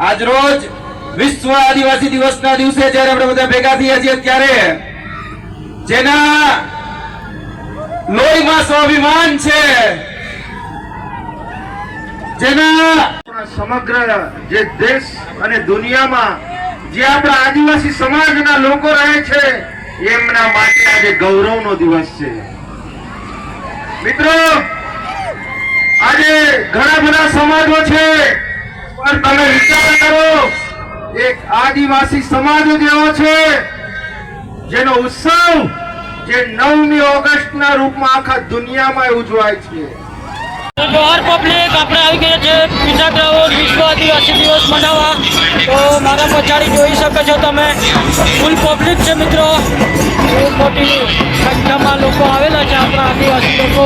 આજ રોજ વિશ્વ આદિવાસી દિવસના દિવસે જ્યારે આપણે બધા ભેગા થયા છીએ ત્યારે જેના લોહીમાં સ્વાભિમાન છે, જેના સમગ્ર જે દેશ અને દુનિયામાં જે આપણા આદિવાસી સમાજના લોકો રહે છે એમના માટે આજે ગૌરવનો દિવસ છે. મિત્રો, આજે ઘણા બધા સમાજો છે, પણ તમે વિચાર કરો, એક આદિવાસી સમાજ જ એવો છે જેનો ઉત્સવ જે 9મી ઓગસ્ટના રૂપમાં આખા દુનિયામાં ઉજવાય છે. જોહાર પબ્લિક, આપણે આવી ગયા છે પીઝા ગ્રાઉન્ડ વિશ્વ આદિવાસી દિવસ મનાવવા. તો મારા પછાડી જોઈ શકો છો તમે, ફૂલ પબ્લિક છે મિત્રો. બહુ મોટી સંખ્યામાં લોકો આવેલા છે, આપણા આદિવાસી લોકો,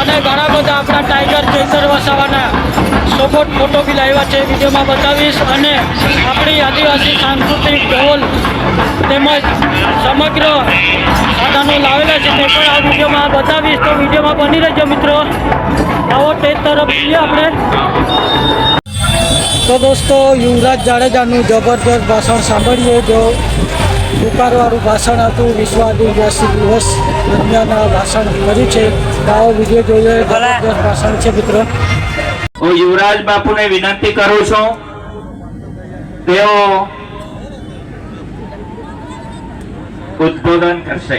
અને ઘણા બધા આપણા ટાઈગર ચેતર વસાવાના સપોર્ટ ફોટો બી લાવ્યા છે, વિડીયોમાં બતાવીશ. અને આપણી આદિવાસી સાંસ્કૃતિક ઢોલ તેમજ સમગ્ર સાધનો લાવેલા છે તે પણ આ વિડીયોમાં બતાવીશ. તો વિડીયોમાં બની રહેજો મિત્રો. આવો સ્ટેજ તરફ છીએ આપણે. તો દોસ્તો, યુવરાજ જાડેજાનું જબરદસ્ત ભાષણ સાંભળીએ. જો ઉપકારવાળું ભાષણ હતું, વિશ્વ આદિવાસી દિવસ દરમિયાન આ ભાષણ કર્યું છે. તો આવો વિડીયો જોઈએ. જબરદસ્ત ભાષણ છે મિત્રો. હું યુવરાજ બાપુને વિનંતી કરું છું, તેઓ ઉદ્બોધન કરશે.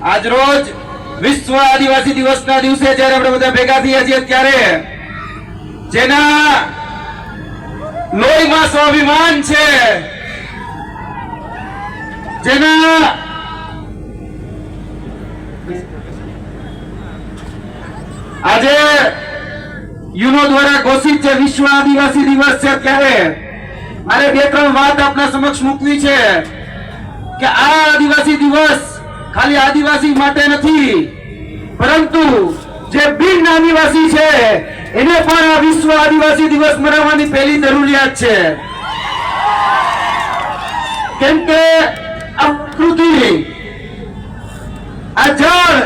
આજ રોજ વિશ્વ આદિવાસી દિવસના દિવસે જ્યારે આપણે બધા ભેગા થયા છીએ ત્યારે જેના લોહીમાં સ્વાભિમાન છે, જેના આજે યુનો દ્વારા ઘોષિત છે વિશ્વ આદિવાસી દિવસ છે, ત્યારે મારે 2-3 વાત આપના સમક્ષ મૂકવી છે કે આ આદિવાસી દિવસ ખાલી આદિવાસી માટે નથી, પરંતુ જે બિન આદિવાસી છે એને પણ આ વિશ્વ આદિવાસી દિવસ મનાવવાની પહેલી જરૂરિયાત છે. કેમ કે આ પ્રકૃતિ, આ જળ,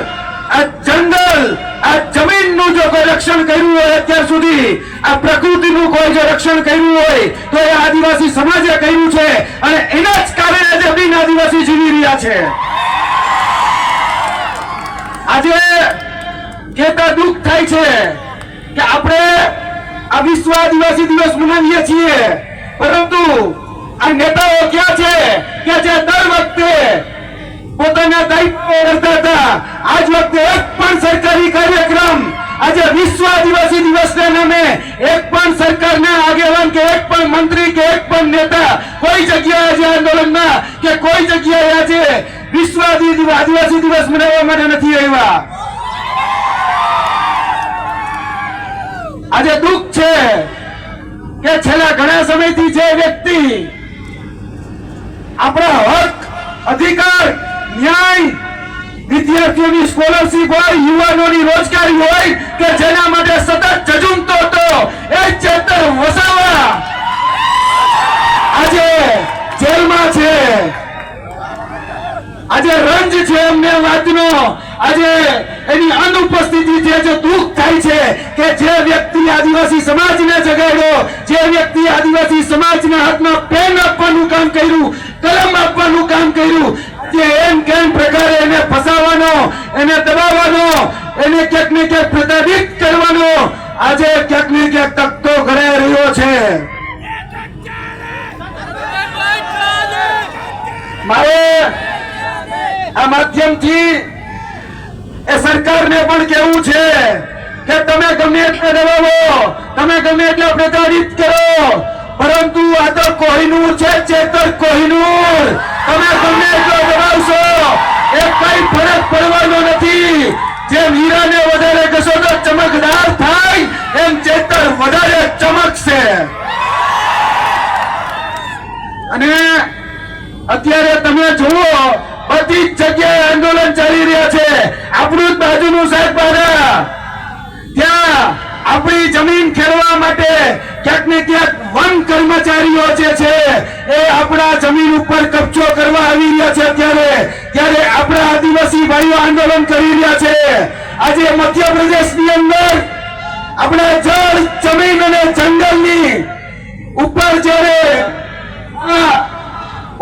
આ જંગલ, આ જમીનનું જો કોઈ રક્ષણ કર્યું હોય અત્યાર સુધી, આ પ્રકૃતિનું કોઈ જો રક્ષણ કર્યું હોય તો એ આદિવાસી સમાજે કર્યું છે, અને એના જ કારણે આજે બિન આદિવાસી જીવી રહ્યા છે. આજે કહેતા દુઃખ થાય છે કે આપણે આ વિશ્વ આદિવાસી દિવસ મનાવીએ છીએ, પરંતુ આ નેતાઓ ક્યાં છે કે જે દર વખતે પોતાના દાયિત્વ કરતા હતા, આજ વખતે એક પણ સરકારી કાર્યક્રમ, આજે વિશ્વ આદિવાસી દિવસના નામે એક પણ સરકારના આગેવાન કે એક પણ મંત્રી કે એક પણ નેતા કોઈ જગ્યાએ આજે આંદોલનમાં કે કોઈ જગ્યાએ આજે વિશ્વ આદિવાસી દિવસ મનાવવા માટે નથી આવ્યા. આજે દુઃખ છે કે છેલ્લા ઘણા સમયથી જે વ્યક્તિ આપણા હક, અધિકાર, ન્યાય, વિદ્યાર્થીઓની સ્કોલરશીપ હોય, યુવાનોની રોજગારી હોય કે જેના માટે સતત ઝઝૂમતો હતો એ ચેતર વસાવા આજે જેલમાં છે. આજે રંજ છે અમને વાતનો, આજે એની અનુપસ્થિતિ છે. જે દુઃખ થાય છે કે જે વ્યક્તિ આદિવાસી સમાજને જગાડ્યો, જે વ્યક્તિ આદિવાસી સમાજના હાથમાં પેન આપવાનું કામ કર્યું, કલમ આપવાનું કામ કર્યું, જે એમ કેમ પ્રકારે એને ફસાવાનો, એને દબાવવાનો, એને ક્યાંક ને ક્યાંક પ્રતાડિત કરવાનો આજે ક્યાંક ને ક્યાંક તકતો ઘડાઈ રહ્યો છે. મારે આ માધ્યમથી એ સરકારને પણ કહેવું છે કે તમે ગમે એટલે દબાવો, તમે ગમે એટલે પ્રતાડિત કરો, પરંતુ આ તો કોહિનૂર છે, ચેતર કોહિનૂર. તમે ગમે એટલો દબાવશો એ કઈ ફરક પડવાનો નથી. જેમ હીરાને વધારે ઘસો તો ચમકદાર થાય, એમ ચેતર વધારે ચમકશે. અને અત્યારે તમે જુઓ, બધી જ જગ્યાએ આંદોલન ચાલી રહ્યા છે. આપણું જ બાજુનું સાહેબવાડા, ત્યાં આપણી જમીન ખેડવા માટે ક્યાંક ને ક્યાંક વન કર્મચારીઓ જે છે એ આપણા જમીન ઉપર કબજો કરવા આવી રહ્યા છે. ત્યારે આપણા આદિવાસી ભાઈઓ આંદોલન કરી રહ્યા છે. આજે મધ્યપ્રદેશની અંદર આપણા જળ, જમીન અને જંગલની ઉપર જ્યારે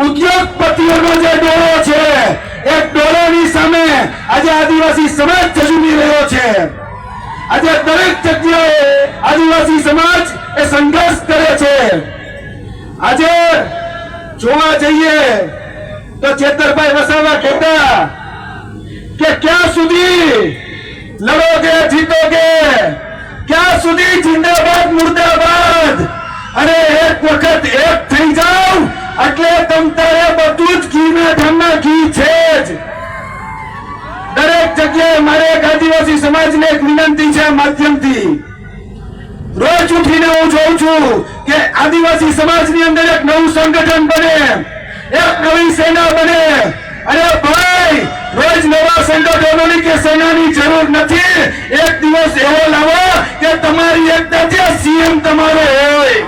ઉદ્યોગપતિઓનો જે ડોળો છે એ ડોળોની સામે આજે આદિવાસી સમાજ ઝઝૂમી રહ્યો છે. આજે દરેક જગ્યાએ આદિવાસી સમાજ એ સંઘર્ષ કરે છે. આજે જોવા જઈએ તો ચેતરભાઈ વસાવા કહેતા કે ક્યાં સુધી લડોગે જીતોગે, ક્યાં સુધી જિંદાબાદ મુર્દાબાદ, અને એક વખત એક થઈ જાવ એટલે તમ તારે બધું જ ઘીના ઠામના ઘી છે જ. દરેક જગ્યાએ મારે એક આદિવાસી સમાજને એક વિનંતી છે આ માધ્યમથી. રોજ ઉઠીને હું જોઉં છું કે આદિવાસી સમાજની અંદર એક નવું સંગઠન બને, એક નવી સેના બને. અરે ભાઈ, રોજ નવા સંગઠનોની કે સેનાની જરૂર નથી. એક દિવસ એવો લાવો કે તમારી એકતા જે સીએમ તમારો હોય,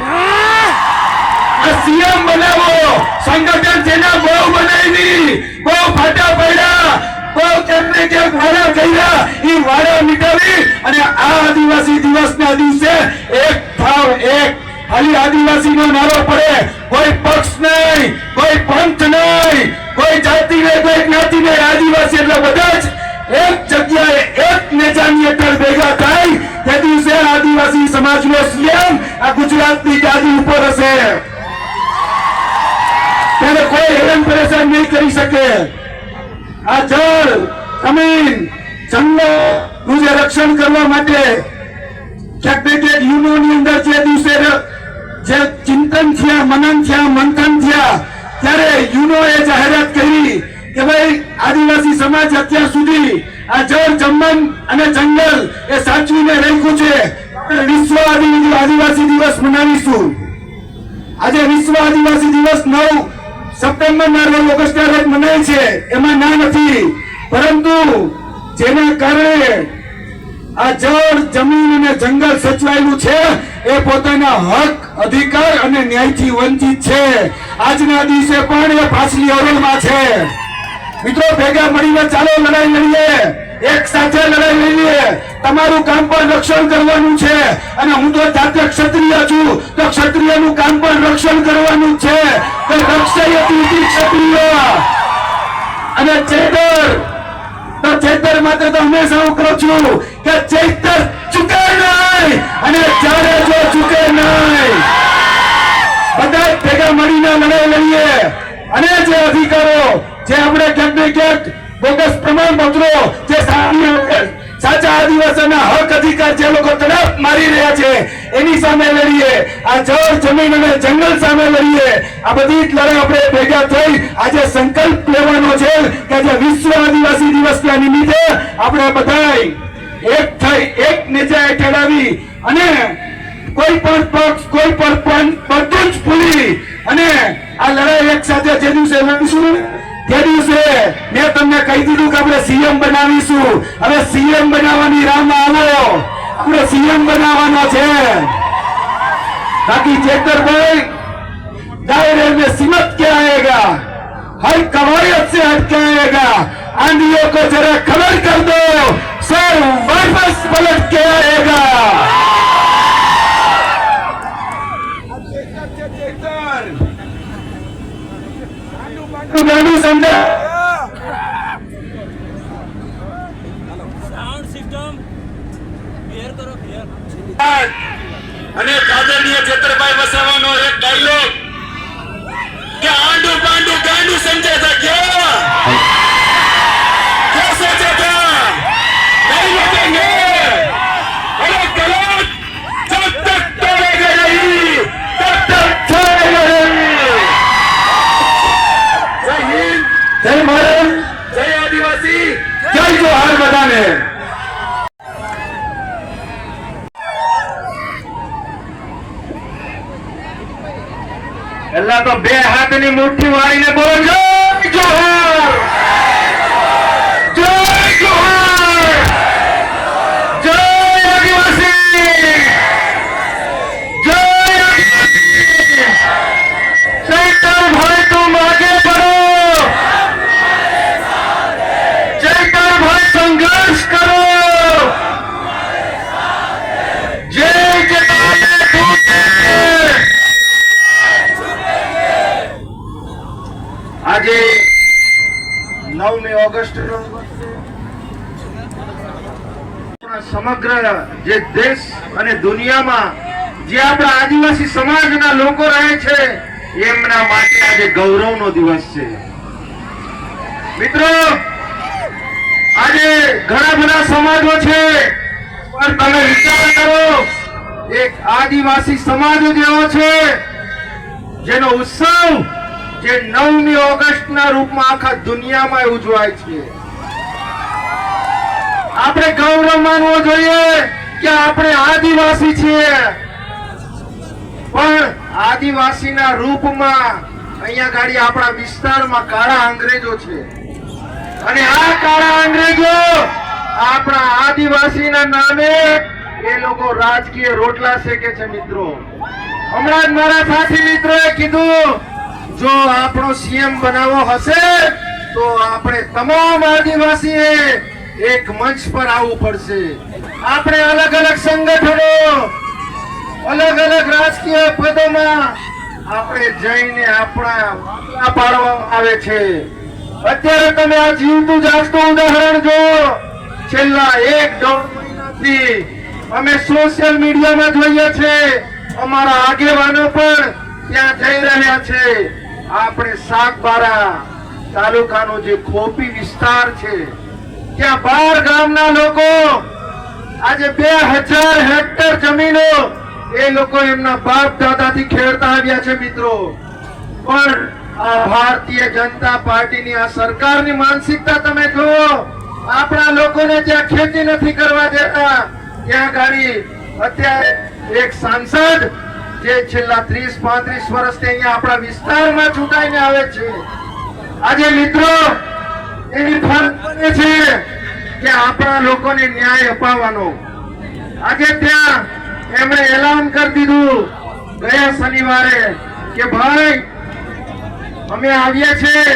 આ સીએમ બનાવો. સંગઠન જેના બહુ બનાવી, બહુ ફાટા પડ્યા, બહુ કેમને કે વાડા કર્યા, એ વાડા મિટાવી અને આ આદિવાસી દિવસના દિવસે એક ભાવ, એક ખાલી આદિવાસીનો નારો પડે. કોઈ પક્ષ નહીં, કોઈ પંથ નહીં, કોઈ જાતિ નહીં, કોઈ જ્ઞાતિ નહીં. આદિવાસી એટલે બધા જ એક જગ્યાએ એક નેજાની હેઠળ ભેગા થાય તે દિવસે આદિવાસી સમાજનો સીએમ આ ગુજરાતની ગાદી ઉપર હશે. ત્યારે કોઈ હેરાન પરેશાન નહીં કરી શકે. આ જળ, જમીન, જંગલનું જે રક્ષણ કરવા માટે ક્યાંક ને ક્યાંક યુનોની અંદર જે દિવસે જે ચિંતન થયા, મનન થયા, મંથન થયા, ત્યારે યુનોએ જાહેરાત કરી કે ભાઈ આદિવાસી સમાજ અત્યાર સુધી આ જળ, જમીન અને જંગલ એ સાચવીને રાખ્યું છે. વિશ્વ આદિવાસી દિવસ મનાવીશું. આજે વિશ્વ આદિવાસી દિવસ 9 સપ્ટેમ્બરના રોજ, ઓગસ્ટના રોજ મનાય છે, એમાં ના નથી. પરંતુ જેના કારણે આ જળ, જમીન અને જંગલ સચવાયેલું છે એ પોતાના હક, અધિકાર અને ન્યાયથી વંચિત છે. આજના દિવસે પણ એ પાછલી હરોળમાં છે. મિત્રો, ભેગા મળીને ચાલો લડાઈ લડીએ, એક સાથે લડાઈ લડીએ. તમારું કામ પણ રક્ષણ કરવાનું છે અને હું તો જાતે ક્ષત્રિય છું તો ક્ષત્રિયનું કામ પણ રક્ષણ કરવાનું છે. તો રક્ષયતી ક્ષત્રિય અને ચેતર, તો ચેતર માટે તો હંમેશા હું કહું છું કે ચેતર ચૂકે નહીં અને જ્યારે જો ચૂકે નહીં. બધા ભેગા મળીને લડાઈ લડીએ અને જે અધિકારો, જે આપણે ક્યાંક ને ક્યાંક બોગસ પ્રમાણપત્રો, જે સાચા આદિવાસીના હક, અધિકાર જે લોકો તરફ મારી રહ્યા છે એની સામે લડીએ. આ જળ, જમીન અને જંગલ સામે લડીએ. આ બધી જ લડાઈ આપણે ભેગા થઈ આજે સંકલ્પ લેવાનો છે કે આજે વિશ્વ આદિવાસી દિવસના નિમિત્તે આપણે બધા એક થઈ, એક નેજા હેઠળ આવી અને કોઈ પણ પક્ષ, કોઈ પણ બધું જ ભૂલી અને આ લડાઈ એક સાથે જે દિવસે લડીશું તે દિવસે મેં તમને કહી દીધું કે આપણે સીએમ બનાવીશું. હવે સીએમ બનાવવાની રાહમાં આવો, આપણે સીએમ બનાવવાનો છે. બાકી ચેતરભાઈ, दायरे में सिमट के आएगा, हर कवायद से हट के आएगा. आंधियों को जरा खबर कर दो, सर वापस पलट के आएगा. समझा? સાઉન્ડ સિસ્ટમ ક્લિયર કરો, ક્લિયર. અને આદરણીય ચેતરભાઈ વસાવાનો એક ડાયલોગ કે આંડુ પાંડુ ગાંડુ સમજે છે क्या कैसे था नहीं लुटेंगे अरे गलत जब तक तोड़ेगा नहीं तब तक छोड़ेगा नहीं. जय हिंद, जय भारत, जय आदिवासी, जय जोहार बधाने. પહેલા તો બે હાથની મુઠ્ઠી વાળીને બોલો જય જોહાર, જય જોહાર, જય આદિવાસી. સંઘર્ષ કરો. જય જવાન આજે 9મી ઓગસ્ટ સમગ્ર જે દેશ અને દુનિયામાં જે આપણા આદિવાસી સમાજના લોકો રહે છે એમના માટે આજે ગૌરવનો દિવસ છે. મિત્રો, આજે ઘણા બધા સમાજો છે, પણ તમે વિચાર કરો, એક આદિવાસી સમાજ જ એવો છે જેનો ઉત્સવ જે 9મી ઓગસ્ટના રૂપમાં આખા દુનિયામાં ઉજવાય છે. આપણે ગૌરવ માનવો જોઈએ કે આપણે આદિવાસી છીએ, પણ આદિવાસીના રૂપમાં અહીંયા ગાડી આપણા વિસ્તારમાં કાળા અંગ્રેજો છે, અને આ કાળા અંગ્રેજો આપણા આદિવાસીના નામે એ લોકો રાજકીય રોટલા શેકે છે. મિત્રો, હમણાં જ મારા સાથી મિત્રોએ કીધું, જો આપણો સીએમ બનાવવો હશે તો આપણે તમામ આદિવાસીએ એક મંચ પર આવવું પડશે. આપણે અલગ અલગ સંગઠનો, અલગ અલગ રાજકીય પદોમાં આપણે જઈને આપણા પાડવામાં આવે છે. અત્યારે તમે આ જીવતું જાગતું ઉદાહરણ જો, છેલ્લા 1-1.5 મહિનાથી અમે સોશિયલ મીડિયામાં જોઈએ છે, અમારા આગેવાનો પણ ત્યાં જઈ રહ્યા છે. આપણે સાગબારા તાલુકાનો જે ખોપી વિસ્તાર છે, ત્યાં 12 ગામના લોકો આજે 2000 હેક્ટર જમીનો એ લોકો એમના બાપ દાદાથી ખેડતા આવ્યા છે. મિત્રો, પણ આ ભારતીય જનતા પાર્ટીની આ સરકારની માનસિકતા તમે જુઓ, આપણા લોકોને ત્યાં ખેતી નથી કરવા દેતા. ત્યાં ગાડી અત્યારે એક સાંસદ જે છેલ્લા 30-35 વર્ષથી અહીંયા આપણા વિસ્તારમાં ચૂંટાઈને આવે છે, આજે મિત્રો એની ફરજ બને છે કે આપણા લોકોને ન્યાય અપાવવાનો. આજે ત્યાં એમણે એલાન કરી દીધું ગયા શનિવારે કે ભાઈ, અમે આવીએ છીએ,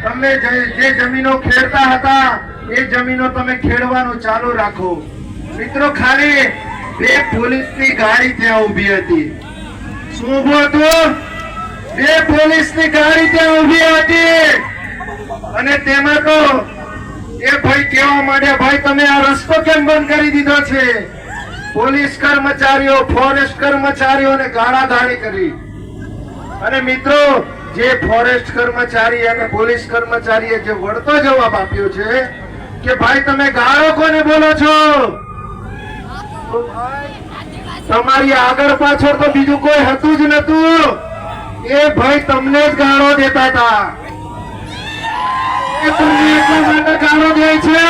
તમે જે જમીનો ખેડતા હતા એ જમીનો તમે ખેડવાનું ચાલુ રાખો. મિત્રો, ખાલી 2 પોલીસની ગાડી ત્યાં ઊભી હતી. શું ઉભું હતું? 2 પોલીસની ગાડી ત્યાં ઊભી હતી, અને તેમાં તો એ ભાઈ કહેવા માંડ્યા, ભાઈ તમે આ રસ્તો કેમ બંધ કરી દીધો છે? પોલીસ કર્મચારીઓ, ફોરેસ્ટ કર્મચારીઓને ગાળાગાળી કરી. અને મિત્રો, જે ફોરેસ્ટ કર્મચારી અને પોલીસ કર્મચારીએ જે વળતો જવાબ આપ્યો છે કે ભાઈ તમે ગાળો કોને બોલો છો? તમારી આગળ પાછળ તો બીજું કોઈ હતું જ નતું. એ ભાઈ તમને જ ગાળો દેતા હતા. એ તમને એટલા માટે ગાળો દે છે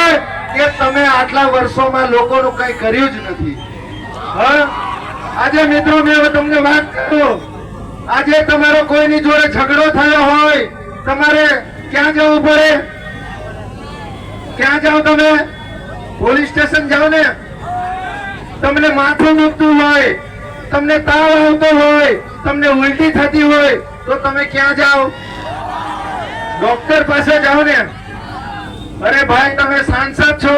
કે તમે આટલા વર્ષોમાં લોકોનું કઈ કર્યું જ નથી. આજે મિત્રો, મેં તમને વાત કરું, આજે તમારો કોઈની જોડે ઝઘડો થયો હોય, તમારે ક્યાં જવું પડે? ક્યાં જાઓ તમે? પોલીસ સ્ટેશન જાઓ ને. તમને માથું દુખતું હોય, તમને તાવ આવતો હોય, તમને ઉલટી થતી હોય તો તમે ક્યાં જાઓ? ડોક્ટર પાસે જાઓ ને. અરે ભાઈ, તમે સાંસદ છો,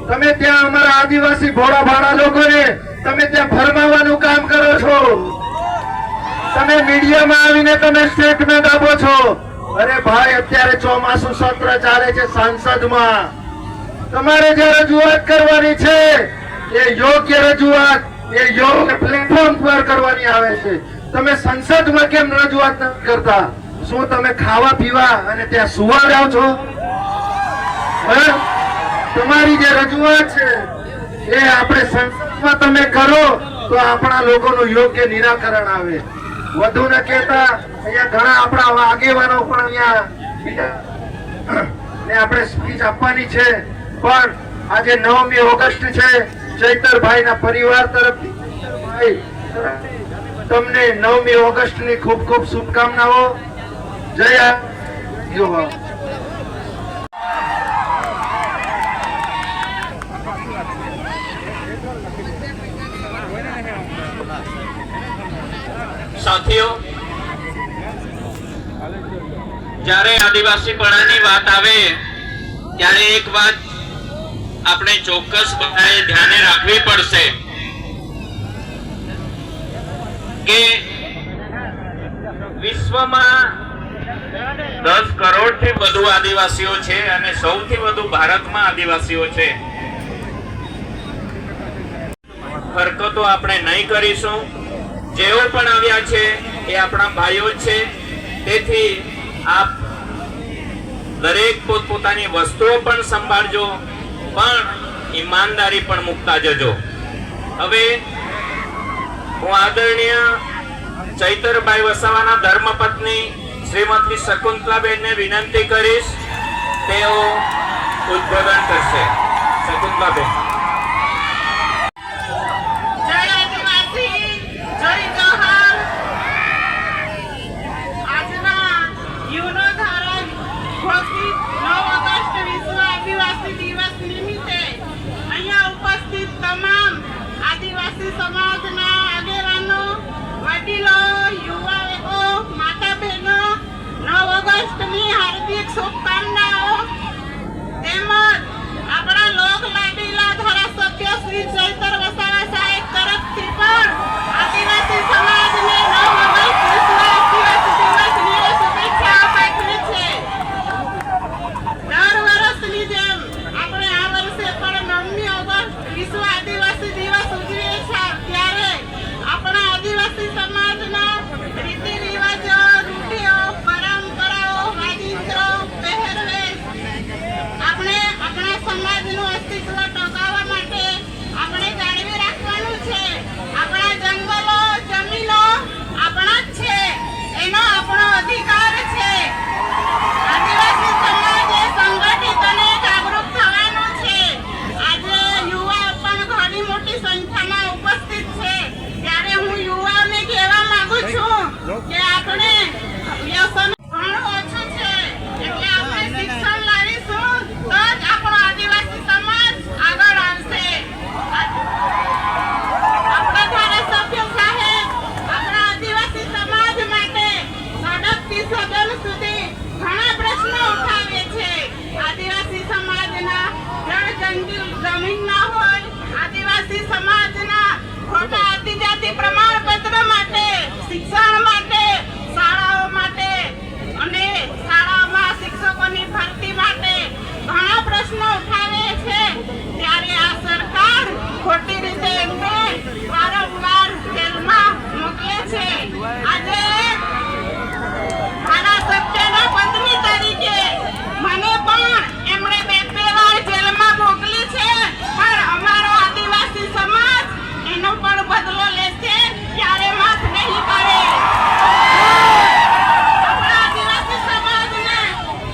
તમે ત્યાં અમારા આદિવાસી ભોળા ભાડા લોકોને તમે ત્યાં ફરમાવવાનું કામ કરો છો. તમે મીડિયામાં આવીને તમે સ્ટેટમેન્ટ આપો છો. અરે ભાઈ, અત્યારે ચોમાસું સત્ર ચાલે છે, સાંસદમાં તમારે જે રજૂઆત કરવાની છે એ યોગ્ય રજૂઆત એ યોગ્ય પ્લેટફોર્મ પર કરવાની આવે છે. તમે સંસદમાં કેમ રજૂઆત નથી કરતા? શું તમે ખાવા પીવા અને ત્યાં સુવા જાઓ છો? તમારી જે રજૂઆત છે એ આપણે સંસદમાં તમે કરો તો આપણા લોકોનું યોગ્ય નિરાકરણ આવે. વધુ ન કહેતા, અહીંયા ઘણા આપણા આગેવાનો પણ અહીંયા ને આપણે સ્પીચ આપવાની છે, પણ આજે 9મી ઓગસ્ટ છે. ચૈતરભાઈ ના પરિવાર તરફથી તમને 9મી ઓગસ્ટ ની ખૂબ ખૂબ શુભકામનાઓ. જય જોહર. સાથીઓ, જ્યારે આદિવાસીપણાની વાત આવે ત્યારે એક વાત આપણે ચોક્કસ બધાએ ધ્યાને રાખવી પડશે કે વિશ્વમાં 10 કરોડથી વધુ આદિવાસીઓ છે અને સૌથી વધુ ભારતમાં આદિવાસીઓ છે. હરકતો આપણે નહીં કરીશું. જેઓ પણ આવ્યા છે એ આપણા ભાઈઓ છે. તેથી આપ દરેક પોતપોતાની વસ્તુઓ પણ સંભાળજો, પણ ઈમાનદારી પણ મૂકતા જજો. હવે હું આદરણીય ચૈતરભાઈ વસાવાના ધર્મપત્ની શ્રીમતી શકુંતલાબેનને વિનંતી કરીશ, તેઓ ઉદ્બોધન કરશે. શકુંતલાબેન. જય આદિવાસી, જય જોહાર. આજના યુનો દ્વારા ઘોષિત 9 ઓગસ્ટ વિશ્વ આદિવાસી દિવસ નિમિત્તે અહીંયા ઉપસ્થિત તમામ આદિવાસી સમાજના આગેવાનો, વડીલો, યુવાનો, માતા બહેનો 9 ઓગસ્ટની હાર્દિક શુભકામનાઓ. તેમજ આપણા લોક લાડીલા ધારાસભ્ય શ્રી ચૈતર વસાવા સાહેબ તરફથી પણ આદિવાસી સમાજને 9 ઓગસ્ટ વિશ્વ આદિવાસી દિવસની શુભેચ્છાઓ પાઠવી છે. દર વર્ષની જેમ આપણે આ વર્ષે પણ 9મી ઓગસ્ટ વિશ્વ આદિવાસી દિવસ ઉજવીએ છીએ. ત્યારે આપણા આદિવાસી સમાજના રીતિ રિવાજો, રૂઢિઓ, પરંપરાઓ, વાજિંત્રો, પહેરવેશ આપણે આપણા સમાજનું અસ્તિત્વ ટકાવવા માટે આપણે જાળવી રાખવાનું છે. આપણા જંગલો, જમીનો આપણા જ છે, એનો આપણો અધિકાર છે. આદિવાસી સમાજે સંગઠિત અને જાગૃત થવાનું છે. આજે યુવાઓ પણ ઘણી મોટી સંખ્યામાં ઉપસ્થિત છે. ત્યારે હું યુવાઓને કહેવા માંગુ છું કે આપણે વ્યસન ઘણું ઓછું છે, એટલે આપણે શિક્ષણ લાવીશું તો જ આપણો આદિવાસી સમાજ આગળ આવશે. આપણા ધારાસભ્ય સાહેબ આપણા આદિવાસી સમાજ માટે સડકથી સદન સુધી ઘણા પ્રશ્નો ઉઠાવે છે. આદિવાસી સમાજના જમીન ના હોય, આદિવાસી સમાજના ખોટા આદિજાતિ પ્રમાણપત્ર માટે, શિક્ષણ માટે, શાળાઓ માટે અને શાળામાં શિક્ષકોની ભરતી માટે ઘણા પ્રશ્નો ઉઠાવે છે. ત્યારે આ સરકાર ખોટી રીતે એમને વારંવાર જેલમાં મોકલે છે. આજે ધારાસભ્યના પત્ની તરીકે મને પણ એમણે 2 વાર જેલમાં મોકલી છે, પણ અમારો આદિવાસી સમાજ એનો પણ બદલો લેશે, ક્યારે માફ નહીં કરે. આપણા આદિવાસી સમાજને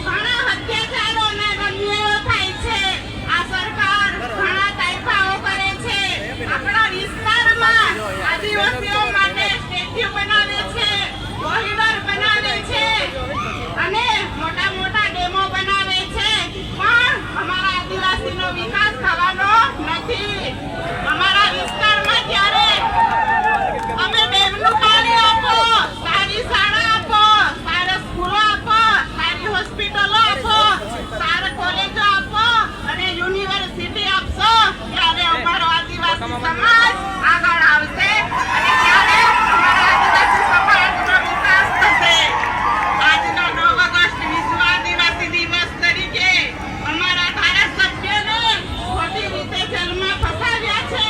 ઘણા અત્યાચારો અને અન્યાયો થાય છે. આ સરકાર ઘણા કાયદાઓ કરે છે. આપણા વિસ્તારમાં આદિવાસીઓ માટે સ્ટેચ્યુ બનાવે છે, કોરિડોર બનાવે છે અને મોટા મોટા ડેમો બનાવે છે, પણ અમારા આદિવાસીનો વિકાસ થવાનો નથી. અમારા વિસ્તારમાં જ્યારે અમે ડેમનું પાણી આપો, સારી શાળા આપો, સારા સ્કૂલો આપો, સારી હોસ્પિટલો આપો, સારા કોલેજો આપો અને યુનિવર્સિટી આપશો, ત્યારે અમારો આદિવાસી સમાજ આગળ આવશે અને ત્યારે અમારા આદિવાસી સમાજનો વિકાસ થશે. આજનો 9 ઓગસ્ટ વિશ્વ આદિવાસી દિવસ તરીકે અમારા ધારાસભ્યને ખોટી રીતે જેલમાં ફસાવ્યા છે.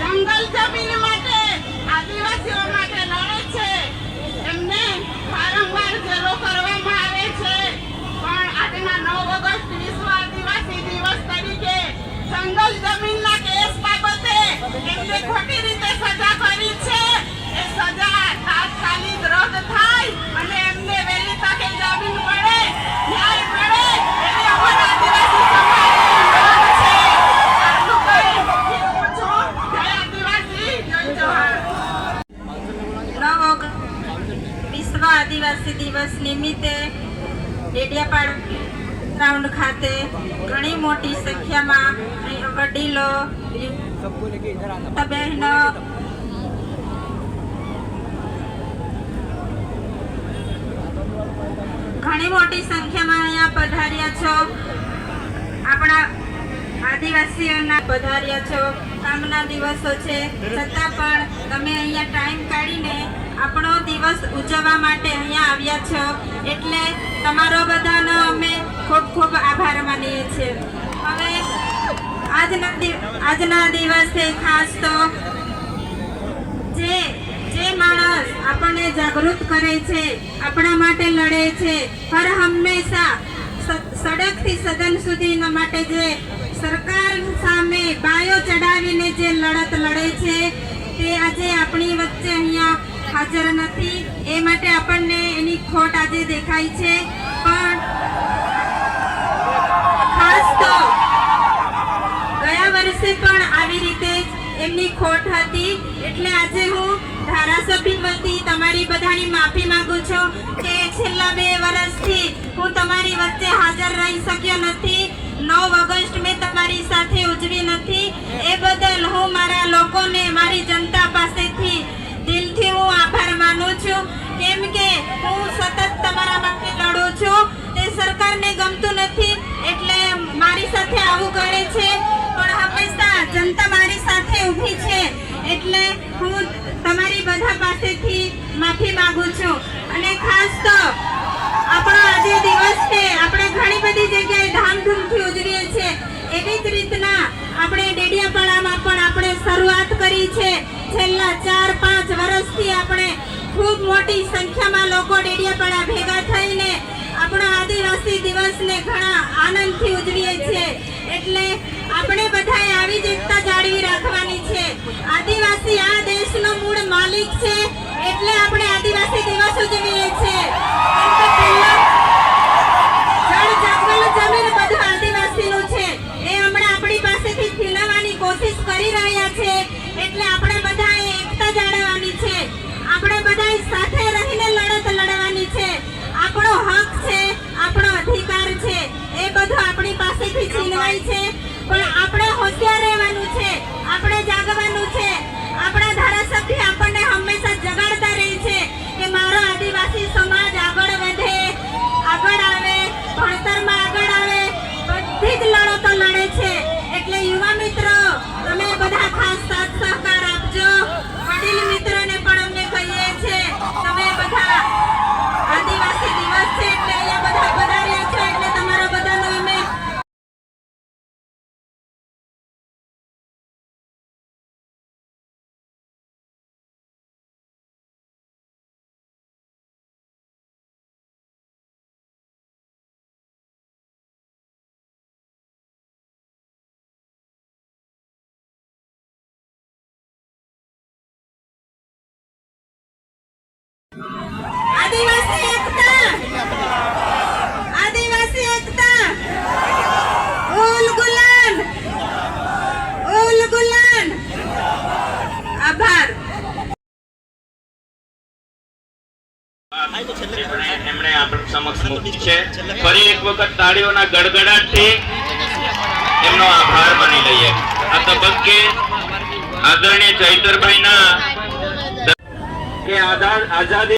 જંગલ જમીન માટે, આદિવાસીઓ માટે લડે છે. એમને વારંવાર જેલો કરવામાં આવે છે. પણ આજના 9 ઓગસ્ટ વિશ્વ આદિવાસી દિવસ તરીકે જંગલ જમીનના કેસ બાબતે એમને ખોટી રીતે સજા કરી છે. એ સજા તાત્કાલિક રદ થાય અને એમને વહેલી તકે જામીન મળે, ન્યાય મળે, એવી અમારા આદિવાસી સમાજની માંગ છે. આટલું કહી હું છું. જય આદિવાસી, જય જોહાર. 9 ઓગસ્ટ વિશ્વ આદિવાસી દિવસ નિમિત્તે ડેડિયાપાડા ગ્રાઉન્ડ ખાતે ઘણી મોટી સંખ્યામાં વડીલો, બહેનો, ઘણી મોટી સંખ્યામાં અહીંયા પધાર્યા છો. આપણા આદિવાસીઓના પધાર્યા છો. કામના દિવસો છે છતાં પણ તમે અહીંયા ટાઈમ કાઢીને આપણો દિવસ ઉજવવા માટે અહીંયા આવ્યા છો, એટલે તમારો બધાનો અમે ખૂબ ખૂબ આભાર માનીએ છીએ. હવે આજના દિવસે ખાસ તો જે માણસ આપણને જાગૃત કરે છે, આપણા માટે લડે છે, હર હંમેશા સડકથી સદન સુધી માટે જે સરકાર સામે બાયો ચડાવીને જે લડત લડે છે તે આજે આપણી વચ્ચે અહીંયા હાજર નથી. એ માટે આપણને એની ખોટ આજે દેખાય છે. પણ ખાસ તો ગયા વર્ષે પણ આવી રીતે એમની ખોટ હતી, એટલે આજે હું ધારાસભ્ય વતી તમારી બધાની માફી માંગુ છું કે છેલ્લા 2 વર્ષથી હું તમારી વચ્ચે હાજર રહી શક્યો નથી. 9 ઓગસ્ટ મેં તમારી સાથે ઉજવી નથી. એ બદલ હું મારા લોકોને, મારી જનતા પાસેથી દિલથી હું આભાર માનું છું, કેમ કે હું સતત તમારા માટે લડું છું. તે સરકારને ગમતું નથી એટલે મારી સાથે આવું કરે છે, પણ હંમેશા જનતા મારી સાથે ઊભી છે, એટલે હું તમારી બધા પાસેથી માફી માંગુ છું. અને ખાસ તો આપણો આજે દિવસ છે, આપણે ઘણી બધી જગ્યાએ ધામધૂમથી ઉજવીએ છીએ. એવી જ રીતના આપણે ડેડિયાપાડામાં પણ આપણે શરૂઆત કરી છે. છેલ્લા 4-5 વર્ષથી આપણે ખૂબ મોટી સંખ્યામાં લોકો ડેડિયાપાડા ભેગા થઈને આપણો આદિવાસી દિવસને ઘણા આનંદથી ઉજવીએ છીએ. એટલે આપણે બધાએ આવી જ એકતા જાળવી રાખવાની છે. આદિવાસી આ દેશનો મૂળ માલિક છે, એટલે આપણે આદિવાસી દિવસ ઉજવીએ છીએ. જળ જંગલ જમીન બધું આદિવાસીનું છે. એ હમણાં આપણી પાસેથી છીનવવાની કોશિશ કરી રહ્યા છે, એટલે આપણે બધાએ એકતા જાળવવાની છે. આપણે બધાએ સાથે રહીને લડત લડવાની છે. આપણો હક છે, આપણો અધિકાર છે, એ બધું આપણી પાસેથી છીનવાય છે. પણ આપણે હોશિયાર રહેવાનું છે, આપણે જાગવાનું છે. આપણા ધારાસભ્ય આપણને હંમેશા જગાડતા રહે છે કે મારો આદિવાસી સમાજ આગળ વધે, આગળ આવે, ભણતરમાં આગળ આવે, બધી જ લડતો લડે છે. એટલે યુવા મિત્રો, તમે બધા ખાસ સાથ સહકાર આપજો. વડીલ મિત્રોને પણ અમને કહીએ છીએ, તમે બધા આદિવાસી દિવસ છે એટલે અહીંયા બધા પધાર્યા છો, એટલે તમારા બધાનો અમે આદિવાસી એકતા, ઉલ ગુલાન. આભાર. એમણે આપણી સમક્ષ મૂકી છે. ફરી એક વખત તાળીઓના ગડગડાટથી એમનો આભાર માની લઈએ. આ તબક્કે આદરણીય ચૈતરભાઈના કે આઝાદી